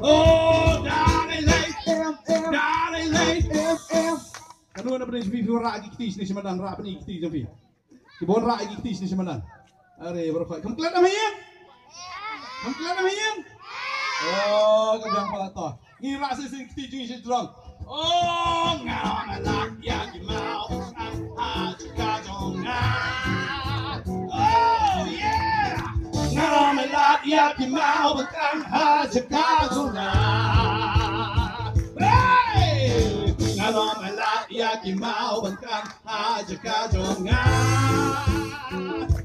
Oh, darling lady, darling lady. Kan nu na prin vi ra gi ktis ni semadan ra prin ktis vi. Ki bon ra gi ktis ni semadan. Are berapa? Kamu kelat nama yang? Kamu kelat nama yang? Oh, kadang pala to. Ni ra se sing ktis ni se drong. Oh, ngana la ya gi mau a ka jong na. Oh, yeah. Ngana la ya gi mau kan ha ka jong na. Yaki mau bangkang aja kajonga.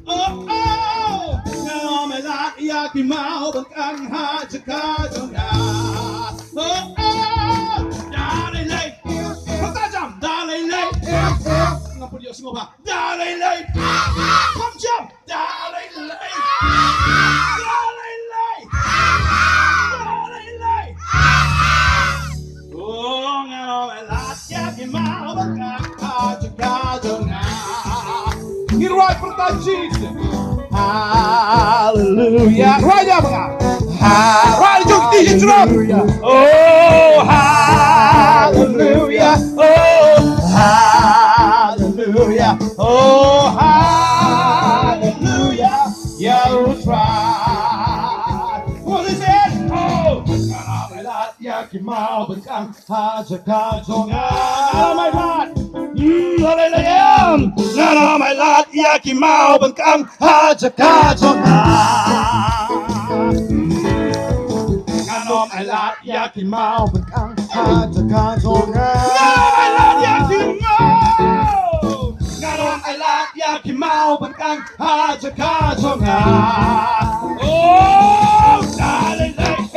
Oh oh, ngalomelat yaki mau bangkang aja kajonga. Oh oh, darling lady, pertajam darling lady. Ngapa dia semua pak? Darling lady, come jump, darling lady, darling lady, darling lady. Oh ngalomelat yaki mau bangkang aja kajonga. Right for that Jesus. Hallelujah. Right up, right, jump the drum. Oh, hallelujah. Oh, hallelujah. Oh, hallelujah. Yeah, try. What is it? Oh, yaki mau bangkang aja kajonga. Oh my God. Hallelujah. Ngana my lad yaki mau bangkang aja kajonga. Ngana my lad yaki mau bangkang aja kajonga. Ngana my lad yaki mau. Ngana my lad yaki mau bangkang aja kajonga. Oh, darling lady,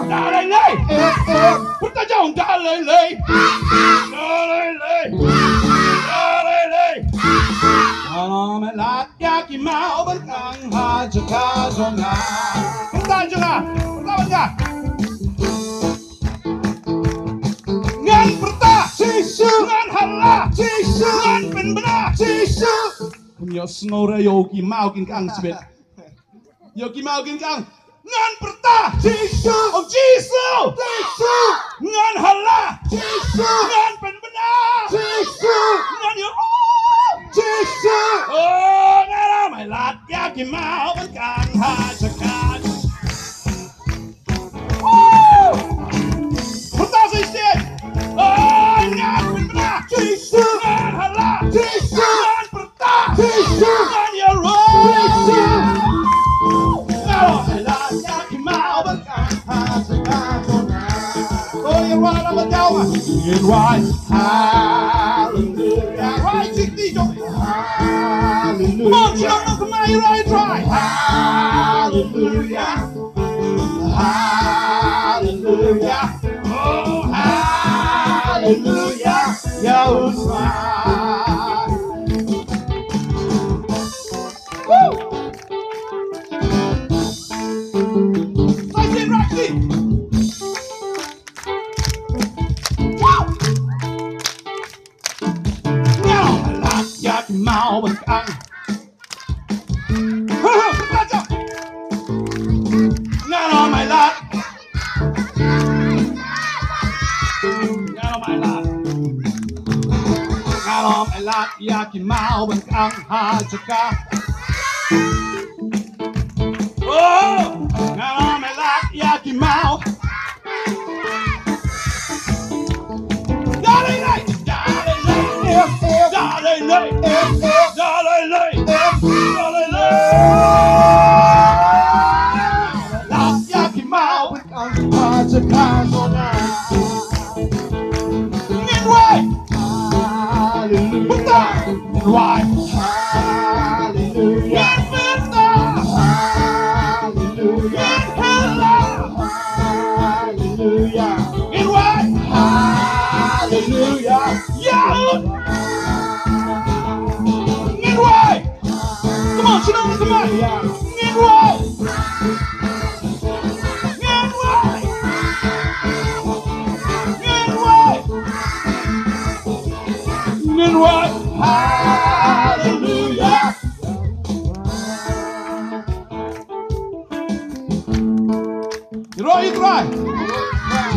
darling lady, pertajam darling lady, darling lady. Alamelat yaki mau bangkang aja kajonga. Pertahan juga, pertahan juga. Ngan pertah, Jisu. Ngan hala, Jisu. Ngan benar, Jisu. Punya snore yogi mau kinkang sebet. Yogi mau kinkang. Ngan pertah, Jisu. Oh Jisu, Jisu. Ngan hala, Jisu. Ngan benar, Jisu. Ngan yo. Jesus! Oh, ngana my lad yaki mau bangkang aja kajonga. Woo! Fantastic stage! Oh, ngan benar! Jesus! Ngan hala! Jesus! Ngan pertah! Jesus! Ngan yaro! Jesus! Ngana my lad yaki mau bangkang aja kajonga. Oh, you're right, I'm a down. You're right. Hallelujah. Right, hallelujah. Come on, jump up, come on, you're right, try. Hallelujah. Hallelujah. Oh, hallelujah. Yahushua. Woo! Nice and Roxy. Yaki mau bangkang. Ngana my lad. Ngana my lad. Ngana my lad yaki mau bangkang aja ka. Oh, ngana my lad yaki mau. Darling night, darling night, darling night, darling night, darling night. Love yaki mau bangkang aja kajonga. Midway, hallelujah. Midway, hallelujah. Hallelujah. Hallelujah. Midway, hallelujah. Yeah. Midway. Come on, sit down, come on. Midway. Midway. Midway. Midway. Hallelujah. 이리 이리